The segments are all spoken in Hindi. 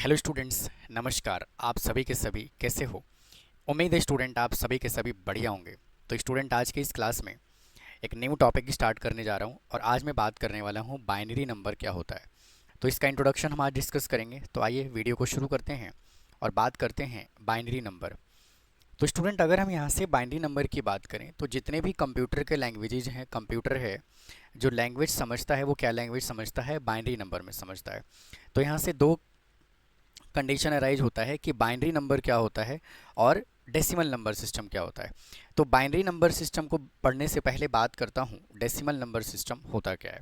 हेलो स्टूडेंट्स, नमस्कार। आप सभी के सभी कैसे हो? उम्मीद है स्टूडेंट आप सभी के सभी बढ़िया होंगे। तो स्टूडेंट, आज के इस क्लास में एक न्यू टॉपिक स्टार्ट करने जा रहा हूं और आज मैं बात करने वाला हूं बाइनरी नंबर क्या होता है। तो इसका इंट्रोडक्शन हम आज डिस्कस करेंगे। तो आइए वीडियो को शुरू करते हैं और बात करते हैं बाइनरी नंबर। तो स्टूडेंट, अगर हम यहाँ से बाइनरी नंबर की बात करें तो जितने भी कंप्यूटर के लैंग्वेजेज हैं, कंप्यूटर है जो लैंग्वेज समझता है वो क्या लैंग्वेज समझता है? बाइनरी नंबर में समझता है। तो यहाँ से दो कंडीशन अराइज होता है कि बाइनरी नंबर क्या होता है और डेसिमल नंबर सिस्टम क्या होता है। तो बाइनरी नंबर सिस्टम को पढ़ने से पहले बात करता हूँ डेसिमल नंबर सिस्टम होता क्या है।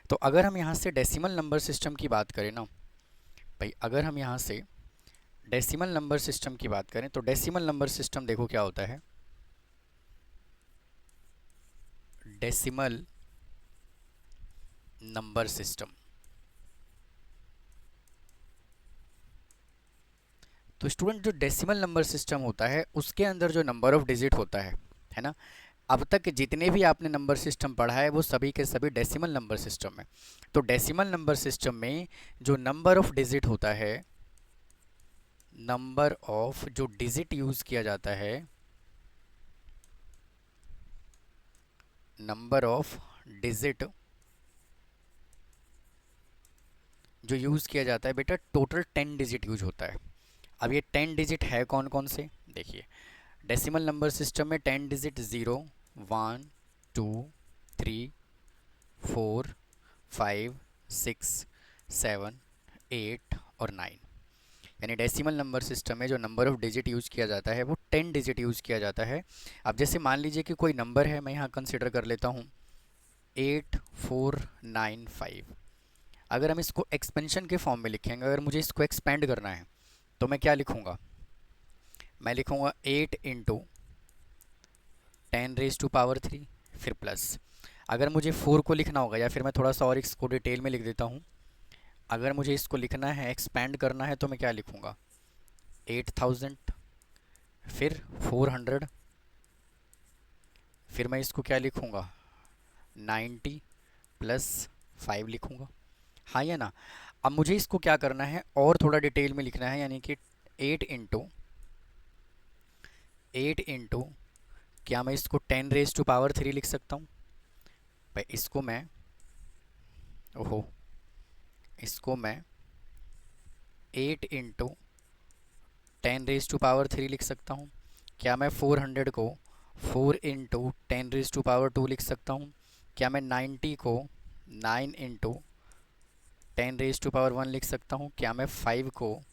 तो अगर हम यहाँ से डेसिमल नंबर सिस्टम की बात करें ना भाई, अगर हम यहाँ से डेसिमल नंबर सिस्टम की बात करें तो डेसिमल नंबर सिस्टम देखो क्या होता है। डेसिमल नंबर सिस्टम, तो स्टूडेंट जो डेसिमल नंबर सिस्टम होता है उसके अंदर जो नंबर ऑफ डिजिट होता है ना, अब तक जितने भी आपने नंबर सिस्टम पढ़ा है वो सभी के सभी डेसिमल नंबर सिस्टम है। तो डेसिमल नंबर सिस्टम में जो नंबर ऑफ डिजिट होता है, नंबर ऑफ जो डिजिट यूज किया जाता है, नंबर ऑफ डिजिट जो यूज किया जाता है बेटा, टोटल 10 डिजिट यूज होता है। अब ये 10 डिजिट है कौन कौन से? देखिए, डेसिमल नंबर सिस्टम में 10 डिजिट 0, 1, 2, 3, 4, 5, 6, 7, 8 और 9। यानी डेसिमल नंबर सिस्टम में जो नंबर ऑफ डिजिट यूज़ किया जाता है वो 10 डिजिट यूज़ किया जाता है। अब जैसे मान लीजिए कि कोई नंबर है, मैं यहाँ कंसिडर कर लेता हूँ 8495। अगर हम इसको एक्सपेंशन के फॉर्म में लिखेंगे, अगर मुझे इसको एक्सपेंड करना है तो मैं क्या लिखूँगा? मैं लिखूँगा 8 इंटू 10⁻³ फिर प्लस। अगर मुझे 4 को लिखना होगा, या फिर मैं थोड़ा सा और इसको डिटेल में लिख देता हूँ, अगर मुझे इसको लिखना है, एक्सपेंड करना है, तो मैं क्या लिखूँगा? 8000 फिर 400, फिर मैं इसको क्या लिखूँगा? 90 प्लस 5 लिखूँगा। हाँ या ना? अब मुझे इसको क्या करना है और थोड़ा डिटेल में लिखना है, यानी कि 8 इंटू क्या मैं इसको 10⁻³ लिख सकता हूँ भाई? इसको मैं, ओहो, इसको मैं 8 इंटू 10⁻³ लिख सकता हूँ। क्या मैं 400 को 4 इंटू 10⁻² लिख सकता हूँ? क्या मैं 90 को 9 इंटू 10⁻1 लिख सकता हूँ? क्या मैं 5 को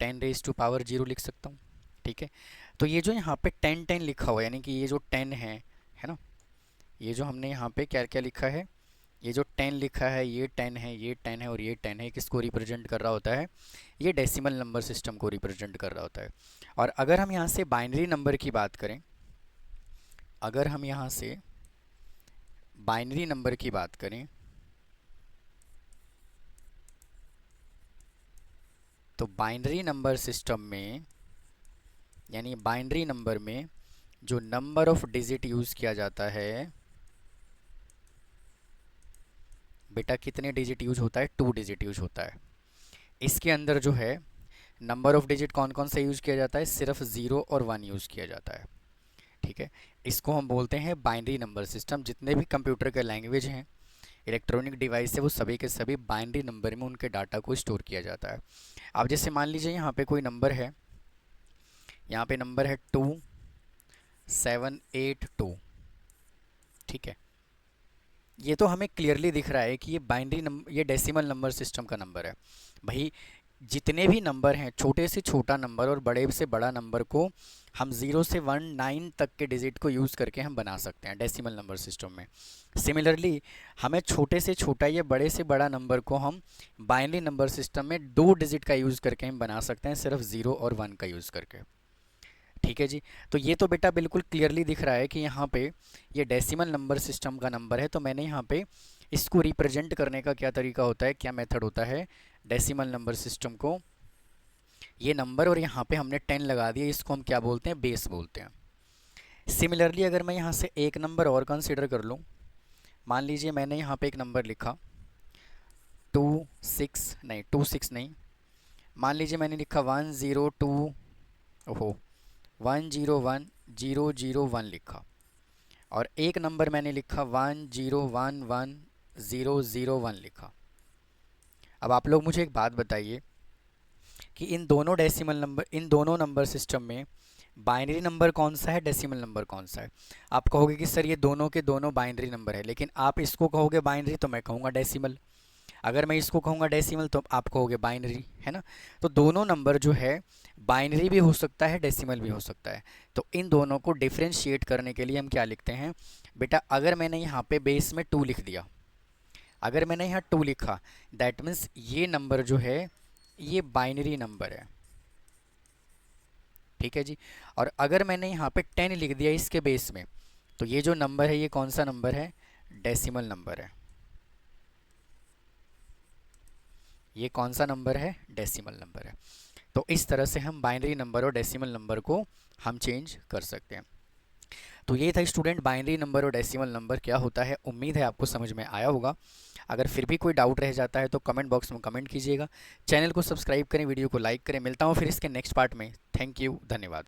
10⁻0 लिख सकता हूँ? ठीक है। तो ये जो यहाँ पे 10 10 लिखा हुआ है, यानी कि ये जो 10 है ना, ये जो हमने यहाँ पे क्या क्या लिखा है, ये जो 10 लिखा है, ये 10 है, ये 10 है और ये 10 है, किसको रिप्रेजेंट कर रहा होता है? ये डेसिमल नंबर सिस्टम को रिप्रेजेंट कर रहा होता है। और अगर हम यहाँ से बाइनरी नंबर की बात करें, अगर हम यहाँ से बाइनरी नंबर की बात करें तो बाइनरी नंबर सिस्टम में, यानी बाइनरी नंबर में जो नंबर ऑफ डिजिट यूज़ किया जाता है बेटा, कितने डिजिट यूज होता है? 2 डिजिट यूज होता है। इसके अंदर जो है नंबर ऑफ डिजिट कौन कौन सा यूज़ किया जाता है? सिर्फ 0 और 1 यूज़ किया जाता है। ठीक है। इसको हम बोलते हैं बाइनरी नंबर सिस्टम। जितने भी कंप्यूटर के लैंग्वेज हैं, इलेक्ट्रॉनिक डिवाइस है, वो सभी के सभी बाइनरी नंबर में उनके डाटा को स्टोर किया जाता है। अब जैसे मान लीजिए यहाँ पे कोई नंबर है, यहाँ पे नंबर है 2782। ठीक है। ये तो हमें क्लियरली दिख रहा है कि ये बाइनरी नंबर, ये डेसिमल नंबर सिस्टम का नंबर है भाई। जितने भी नंबर हैं, छोटे से छोटा नंबर और बड़े से बड़ा नंबर को हम 0 से 19 तक के डिजिट को यूज़ करके हम बना सकते हैं डेसिमल नंबर सिस्टम में। सिमिलरली हमें छोटे से छोटा या बड़े से बड़ा नंबर को हम बाइनरी नंबर सिस्टम में 2 डिजिट का यूज़ करके हम बना सकते हैं, सिर्फ 0 और 1 का यूज़ करके। ठीक है जी। तो ये तो बेटा बिल्कुल क्लियरली दिख रहा है कि यहाँ पे ये डेसिमल नंबर सिस्टम का नंबर है। तो मैंने यहाँ पे इसको रिप्रेजेंट करने का क्या तरीका होता है, क्या मेथड होता है? डेसिमल नंबर सिस्टम को, ये नंबर और यहाँ पे हमने 10 लगा दिया, इसको हम क्या बोलते हैं? बेस बोलते हैं। सिमिलरली अगर मैं यहाँ से एक नंबर और कंसिडर कर लूँ, मान लीजिए मैंने यहाँ पे एक नंबर लिखा 26 नहीं, मान लीजिए मैंने लिखा 102, ओहो 101,001 लिखा, और एक नंबर मैंने लिखा 1011001 लिखा। अब आप लोग मुझे एक बात बताइए कि इन दोनों नंबर सिस्टम में बाइनरी नंबर कौन सा है, डेसिमल नंबर कौन सा है। आप कहोगे कि सर ये दोनों के दोनों बाइनरी नंबर है, लेकिन आप इसको कहोगे बाइनरी तो मैं कहूँगा डेसिमल, अगर मैं इसको कहूँगा डेसिमल तो आप कहोगे बाइनरी, है ना। तो दोनों नंबर जो है बाइनरी भी हो सकता है, डेसिमल भी हो सकता है। तो इन दोनों को डिफ्रेंशिएट करने के लिए हम क्या लिखते हैं बेटा, अगर मैंने यहाँ पे बेस में 2 लिख दिया, अगर मैंने यहाँ 2 लिखा, दैट मीन्स ये नंबर जो है ये बाइनरी नंबर है, ठीक है जी। और अगर मैंने यहाँ पे 10 लिख दिया इसके बेस में, तो ये जो नंबर है ये कौन सा नंबर है, डेसिमल नंबर है। ये कौन सा नंबर है, डेसिमल नंबर है। तो इस तरह से हम बाइनरी नंबर और डेसिमल नंबर को हम चेंज कर सकते हैं। तो ये था स्टूडेंट, बाइनरी नंबर और डेसिमल नंबर क्या होता है। उम्मीद है आपको समझ में आया होगा। अगर फिर भी कोई डाउट रह जाता है तो कमेंट बॉक्स में कमेंट कीजिएगा। चैनल को सब्सक्राइब करें, वीडियो को लाइक करें। मिलता हूँ फिर इसके नेक्स्ट पार्ट में। थैंक यू, धन्यवाद।